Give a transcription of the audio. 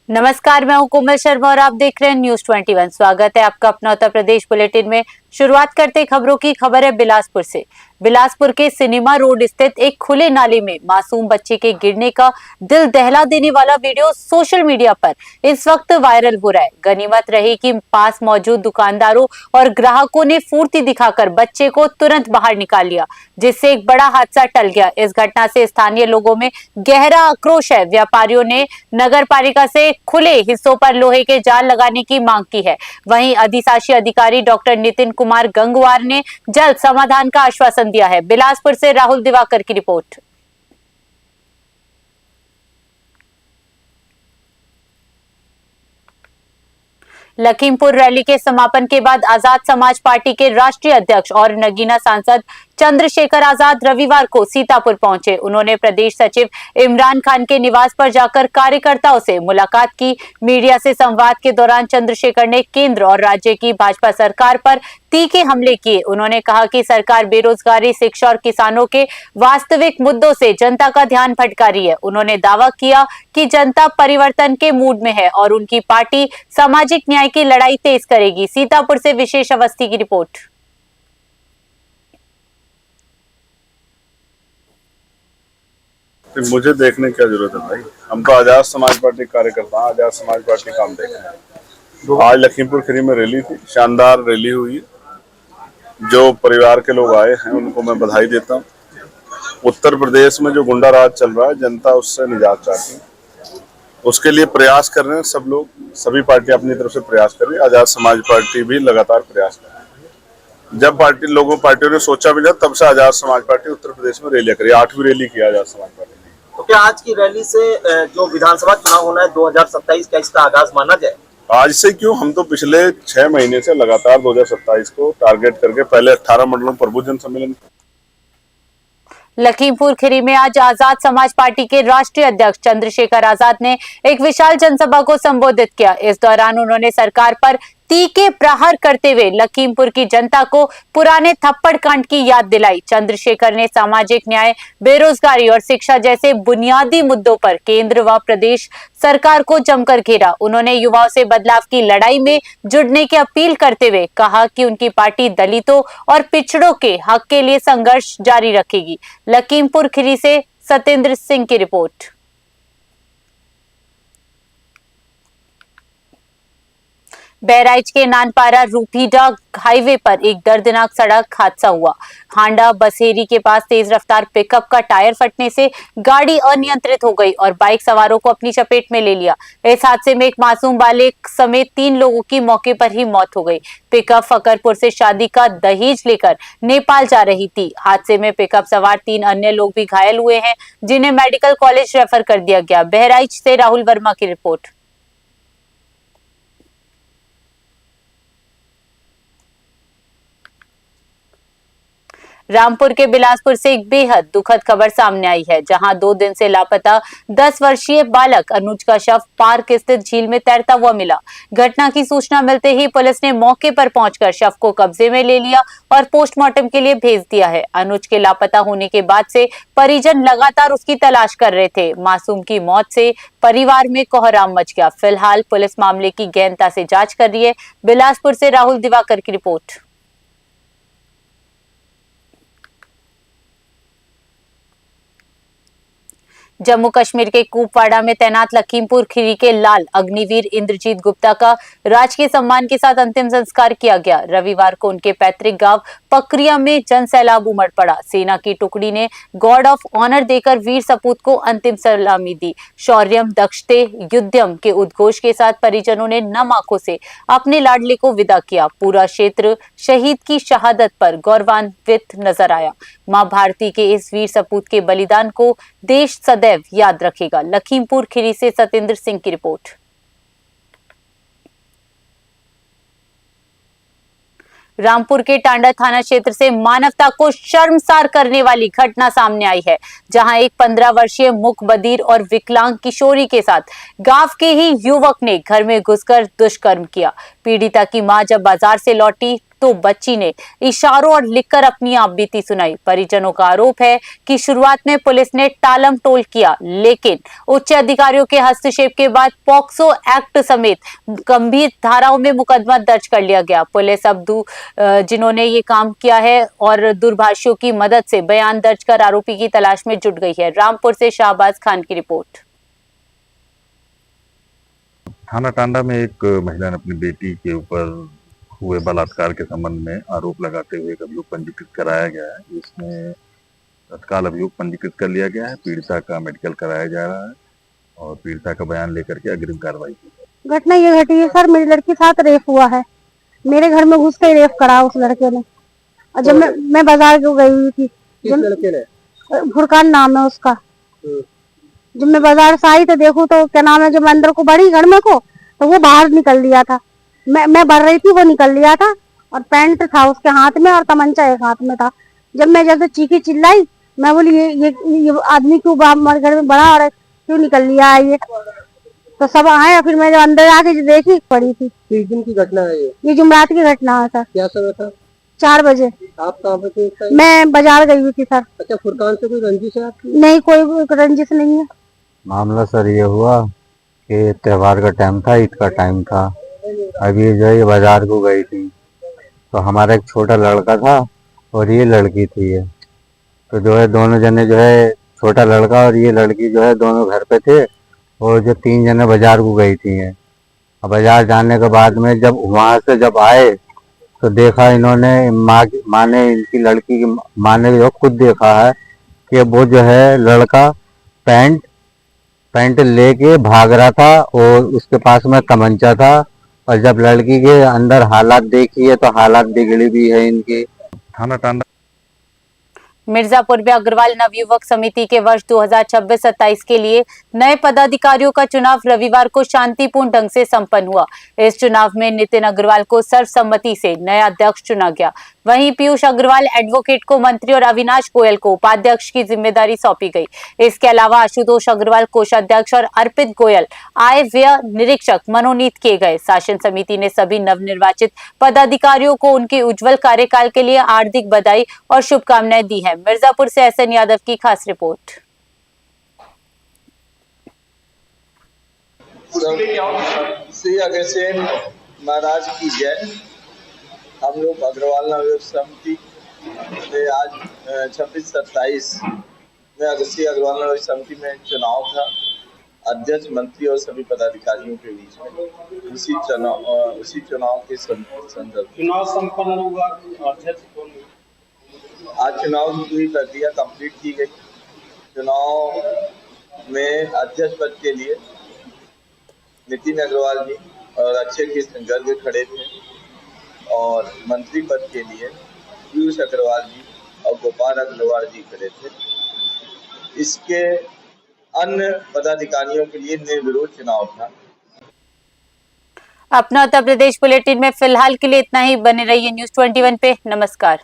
नमस्कार, मैं हूं कोमल शर्मा और आप देख रहे हैं न्यूज 21। स्वागत है आपका अपना उत्तर प्रदेश बुलेटिन में। शुरुआत करते खबरों की। खबर है बिलासपुर से। बिलासपुर के सिनेमा रोड स्थित एक खुले नाले में मासूम बच्चे के गिरने का दिल दहला देने वाला वीडियो सोशल मीडिया पर इस वक्त वायरल हो रहा है। गनीमत रही कि पास मौजूद दुकानदारों और ग्राहकों ने फुर्ती दिखाकर बच्चे को तुरंत बाहर निकाल लिया, जिससे एक बड़ा हादसा टल गया। इस घटना से स्थानीय लोगों में गहरा आक्रोश है। व्यापारियों ने नगर पालिका से खुले हिस्सों पर लोहे के जाल लगाने की मांग की है। वहीं अधिशासी अधिकारी डॉक्टर नितिन कुमार गंगवार ने जल्द समाधान का आश्वासन दिया है। बिलासपुर से राहुल दिवाकर की रिपोर्ट। लखीमपुर रैली के समापन के बाद आजाद समाज पार्टी के राष्ट्रीय अध्यक्ष और नगीना सांसद चंद्रशेखर आजाद रविवार को सीतापुर पहुंचे। उन्होंने प्रदेश सचिव इमरान खान के निवास पर जाकर कार्यकर्ताओं से मुलाकात की। मीडिया से संवाद के दौरान चंद्रशेखर ने केंद्र और राज्य की भाजपा सरकार पर तीखे हमले किए। उन्होंने कहा कि सरकार बेरोजगारी, शिक्षा और किसानों के वास्तविक मुद्दों से जनता का ध्यान भटका रही है। उन्होंने दावा किया कि जनता परिवर्तन के मूड में है और उनकी पार्टी सामाजिक न्याय की लड़ाई तेज करेगी। सीतापुर से विशेष अवस्थी की रिपोर्ट। मुझे देखने की क्या जरूरत है भाई, हम तो आजाद समाज पार्टी कार्यकर्ता हैं। आजाद समाज पार्टी काम देख रहे हैं। आज लखीमपुर खीरी में रैली थी, शानदार रैली हुई। जो परिवार के लोग आए हैं उनको मैं बधाई देता हूँ। उत्तर प्रदेश में जो गुंडा राज चल रहा है, जनता उससे निजात चाहती है, उसके लिए प्रयास कर रहे हैं सब लोग। सभी पार्टी अपनी तरफ से प्रयास कर रही है। आजाद समाज पार्टी भी लगातार प्रयास कर रही है। जब पार्टियों ने सोचा भी नहीं, तब से आजाद समाज पार्टी उत्तर प्रदेश में रैलियां करी। 8वीं रैली की आजाद समाज पार्टी। तो क्या आज की रैली से जो विधानसभा चुनाव होना है 2027 का, इसका आगाज माना जाए? आज से क्यों, हम तो पिछले 6 महीने से लगातार 2027 को टारगेट करके पहले 18 मंडलों प्रभु जन सम्मेलन। लखीमपुर खीरी में आज आजाद समाज पार्टी के राष्ट्रीय अध्यक्ष चंद्रशेखर आजाद ने एक विशाल जनसभा को संबोधित किया। इस दौरान उन्होंने सरकार पर तीखे प्रहार करते हुए लखीमपुर की जनता को पुराने थप्पड़ कांड की याद दिलाई। चंद्रशेखर ने सामाजिक न्याय, बेरोजगारी और शिक्षा जैसे बुनियादी मुद्दों पर केंद्र व प्रदेश सरकार को जमकर घेरा। उन्होंने युवाओं से बदलाव की लड़ाई में जुड़ने की अपील करते हुए कहा कि उनकी पार्टी दलितों और पिछड़ों के हक के लिए संघर्ष जारी रखेगी। लखीमपुर खीरी से सत्येंद्र सिंह की रिपोर्ट। बहराइच के नानपारा रूपीडा हाईवे पर एक दर्दनाक सड़क हादसा हुआ। हांडा बसेरी के पास तेज रफ्तार पिकअप का टायर फटने से गाड़ी अनियंत्रित हो गई और बाइक सवारों को अपनी चपेट में ले लिया। इस हादसे में एक मासूम बालिग समेत 3 लोगों की मौके पर ही मौत हो गई। पिकअप फकरपुर से शादी का दहेज लेकर नेपाल जा रही थी। हादसे में पिकअप सवार 3 अन्य लोग भी घायल हुए हैं, जिन्हें मेडिकल कॉलेज रेफर कर दिया गया। बहराइच से राहुल वर्मा की रिपोर्ट। रामपुर के बिलासपुर से एक बेहद दुखद खबर सामने आई है, जहां 2 दिन से लापता 10 वर्षीय बालक अनुज का शव पार्क स्थित झील में तैरता हुआ मिला। घटना की सूचना मिलते ही पुलिस ने मौके पर पहुंचकर शव को कब्जे में ले लिया और पोस्टमार्टम के लिए भेज दिया है। अनुज के लापता होने के बाद से परिजन लगातार उसकी तलाश कर रहे थे। मासूम की मौत से परिवार में कोहराम मच गया। फिलहाल पुलिस मामले की गहनता से जांच कर रही है। बिलासपुर से राहुल दिवाकर की रिपोर्ट। जम्मू कश्मीर के कुपवाड़ा में तैनात लखीमपुर खीरी के लाल अग्निवीर इंद्रजीत गुप्ता का राजकीय सम्मान के साथ अंतिम संस्कार किया गया। रविवार को उनके पैतृक गांव पकरिया में जन सैलाब उमड़ पड़ा। सेना की टुकड़ी ने गॉर्ड ऑफ ऑनर देकर वीर सपूत को अंतिम सलामी दी। शौर्यम दक्षते युद्धम के उद्घोष के साथ परिजनों ने नम आंखों से अपने लाडले को विदा किया। पूरा क्षेत्र शहीद की शहादत पर गौरवान्वित नजर आया। मां भारती के इस वीर सपूत के बलिदान को देश सदैव याद रखेगा। लखीमपुर खीरी से सत्येंद्र सिंह की रिपोर्ट। रामपुर के टांडा थाना क्षेत्र से मानवता को शर्मसार करने वाली घटना सामने आई है, जहां एक 15 वर्षीय मूक बधिर और विकलांग किशोरी के साथ गांव के ही युवक ने घर में घुसकर दुष्कर्म किया। पीड़िता की मां जब बाजार से लौटी तो बच्ची ने इशारों और लिखकर अपनी आप बीती सुनाई। परिजनों का आरोप है कि शुरुआत में पुलिस ने टालम टोल किया, लेकिन उच्च अधिकारियों के हस्तक्षेप के बाद पॉक्सो एक्ट समेत गंभीर धाराओं में मुकदमा दर्ज कर लिया गया। पुलिस अब जिन्होंने ये काम किया है और दूरभाषियों की मदद से बयान दर्ज कर आरोपी की तलाश में जुट गई है। रामपुर से शाहबाज खान की रिपोर्ट। थाना टांडा में एक महिला ने अपनी बेटी के ऊपर हुए बलात्कार के संबंध में आरोप लगाते हुए एक अभियोग पंजीकृत कराया गया है। इसमें तत्काल अभियोग पंजीकृत कर लिया गया है। पीड़िता का मेडिकल कराया जा रहा है और पीड़िता का बयान लेकर के अग्रिम कार्रवाई की जाएगी। घटना ये घटी है सर, मेरी लड़की के साथ रेप हुआ है। मेरे घर में घुस के रेप करा उस लड़के ने। और जब मैं बाजार को गई हुई थी, किस लड़के ने? फुरकान नाम है उसका। जब मैं बाजार से आई तो देखूं तो क्या नाम है, जब मैं अंदर को बढ़ी घर में को तो वो बाहर निकल लिया था। मैं बढ़ रही थी, वो निकल लिया था और पैंट था उसके हाथ में और तमंचा एक हाथ में था। जब मैं जैसे चीखी चिल्लाई, मैं बोली ये आदमी क्यों हमारे घर में बड़ा और क्यों निकल लिया है ये। तो सब आए, फिर मैं जब अंदर आके जो देखी पड़ी थी। किस दिन की घटना है ये जुमरात की घटना है सर। क्या समय था? 4 बजे। आप कहाँ पे थे? मैं बाजार गई हुई थी सर। अच्छा, फुरकान से कोई रंजिश है आपकी? नहीं, कोई रंजिश नहीं है। मामला सर ये हुआ कि त्योहार का टाइम था, ईद का टाइम था। अभी जो है बाजार को गई थी तो हमारा एक छोटा लड़का था और ये लड़की थी है। तो जो है दोनों जने जो है, छोटा लड़का और ये लड़की जो है दोनों घर पे थे और जो 3 जने बाजार को गई थी हैं। अब बाजार जाने के बाद में जब वहाँ से जब आए तो देखा इन्होंने, माँ ने इनकी लड़की की माँ ने जो खुद देखा है कि वो जो है लड़का पैंट लेके भाग रहा था और उसके पास में तमंचा था। और जब लड़की के अंदर हालात देखी है तो हालात बिगड़ी भी है इनकी। थाना टांडा मिर्जापुर में अग्रवाल नवयुवक समिति के वर्ष 2026-27 के लिए नए पदाधिकारियों का चुनाव रविवार को शांतिपूर्ण ढंग से संपन्न हुआ। इस चुनाव में नितिन अग्रवाल को सर्वसम्मति से नया अध्यक्ष चुना गया। वहीं पीयूष अग्रवाल एडवोकेट को मंत्री और अविनाश गोयल को उपाध्यक्ष की जिम्मेदारी सौंपी गई। इसके अलावा आशुतोष अग्रवाल कोषाध्यक्ष और अर्पित गोयल आय व्यय निरीक्षक मनोनीत किए गए। शासन समिति ने सभी नवनिर्वाचित पदाधिकारियों को उनके उज्जवल कार्यकाल के लिए हार्दिक बधाई और शुभकामनाएं दी है। मिर्जापुर से एसएन यादव की खास रिपोर्ट। श्री अग्रसेन महाराज की जय। हम लोग अग्रवाल नवयुवक समिति से आज 26-27 में श्री अग्रवाल नवयुवक समिति में चुनाव था, अध्यक्ष, मंत्री और सभी पदाधिकारियों के बीच में। उसी चुनाव के संदर्भ चुनाव संपन्न हुआ, अध्यक्ष कौन? आज चुनाव की पूरी प्रक्रिया कंप्लीट की गई। चुनाव में अध्यक्ष पद के लिए नितिन अग्रवाल जी और अक्षय कृष्ण गर्ग खड़े थे और मंत्री पद के लिए पीयूष अग्रवाल जी और गोपाल अग्रवाल जी खड़े थे। इसके अन्य पदाधिकारियों के लिए निर्विरोध चुनाव था। अपना उत्तर प्रदेश बुलेटिन में फिलहाल के लिए इतना ही। बने रहिए न्यूज़ 21 पे। नमस्कार।